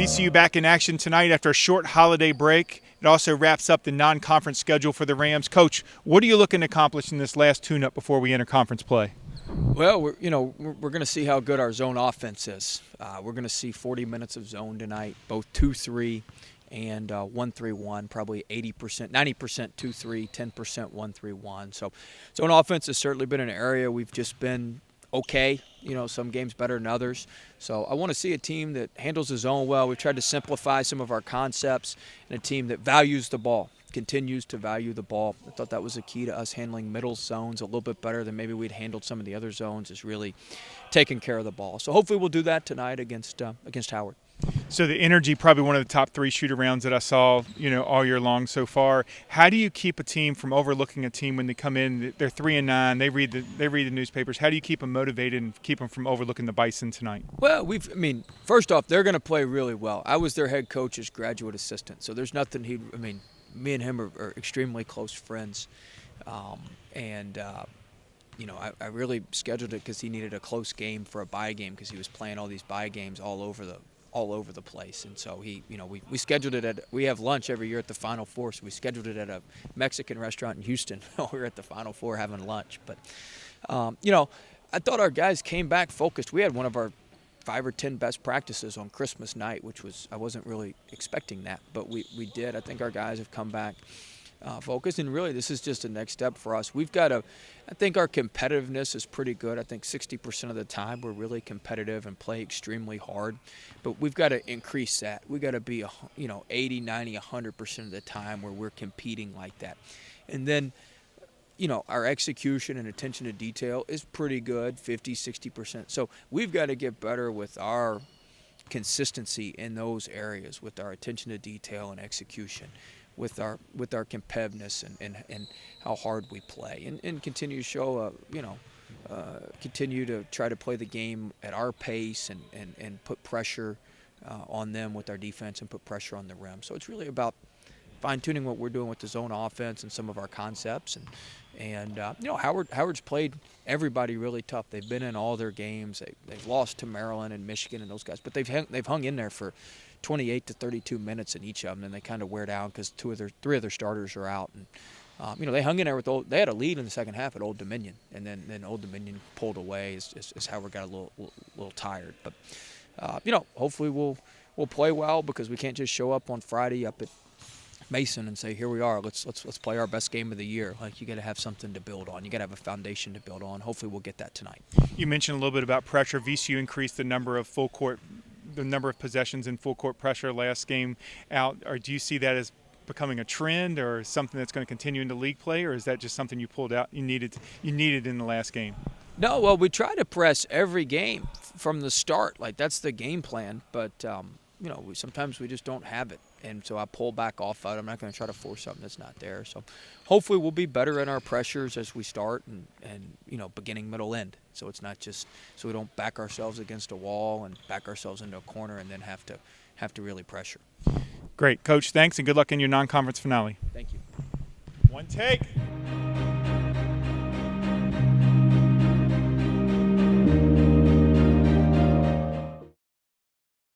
VCU back in action tonight after a short holiday break. It also wraps up the non-conference schedule for the Rams. Coach, what are you looking to accomplish in this last tune-up before we enter conference play? Well, we're going to see how good our zone offense is. We're going to see 40 minutes of zone tonight, both 2-3 and 1-3-1, probably 80%, 90% 2-3, 10% 1-3-1. So zone offense has certainly been an area we've just been okay, some games better than others. So I want to see a team that handles the zone well. We've tried to simplify some of our concepts, and a team that values the ball, continues to value the ball. I thought that was a key to us handling middle zones a little bit better than maybe we'd handled some of the other zones, is really taking care of the ball. So hopefully we'll do that tonight against Howard. So the energy, probably one of the top 3 shoot-arounds that I saw, all year long so far. How do you keep a team from overlooking a team when they come in? They're 3-9. They read the newspapers. How do you keep them motivated and keep them from overlooking the Bison tonight? Well, first off, they're going to play really well. I was their head coach's graduate assistant, so there's nothing me and him are extremely close friends, I really scheduled it because he needed a close game for a bye game because he was playing all these bye games all over the place. And so we scheduled it we have lunch every year at the Final Four, so we scheduled it at a Mexican restaurant in Houston while we were at the Final Four having lunch. But I thought our guys came back focused. We had one of our 5 or 10 best practices on Christmas night, which I wasn't really expecting that, but we did. I think our guys have come back focused, and really this is just a next step for us. I think our competitiveness is pretty good. I think 60% of the time we're really competitive and play extremely hard, but we've got to increase that. We've got to be 80, 90, 100% of the time where we're competing like that. And then our execution and attention to detail is pretty good, 50, 60%. So we've got to get better with our consistency in those areas, with our attention to detail and execution, with our competitiveness and how hard we play, and continue to show continue to try to play the game at our pace and put pressure on them with our defense and put pressure on the rim. So it's really about fine-tuning what we're doing with the zone offense and some of our concepts. And Howard's played everybody really tough. They've been in all their games. They've lost to Maryland and Michigan and those guys, but they've hung in there for 28 to 32 minutes in each of them, and they kind of wear down because 3 of their starters are out. And they hung in there they had a lead in the second half at Old Dominion, and then Old Dominion pulled away as Howard got a little tired. But hopefully we'll play well, because we can't just show up on Friday up at Mason and say, here we are, let's play our best game of the year. Like, you got to have something to build on. You got to have a foundation to build on. Hopefully we'll get that tonight. You mentioned a little bit about pressure. VCU increased the number of possessions in full court pressure last game out. Or do you see that as becoming a trend or something that's going to continue into league play, or is that just something you pulled out you needed in the last game? No, well, we try to press every game from the start. Like, that's the game plan, but sometimes we just don't have it. And so I pull back off of it. I'm not going to try to force something that's not there. So hopefully we'll be better in our pressures as we start and beginning, middle, end. So it's not just so we don't back ourselves against a wall and back ourselves into a corner and then have to really pressure. Great. Coach, thanks, and good luck in your non-conference finale. Thank you. One take.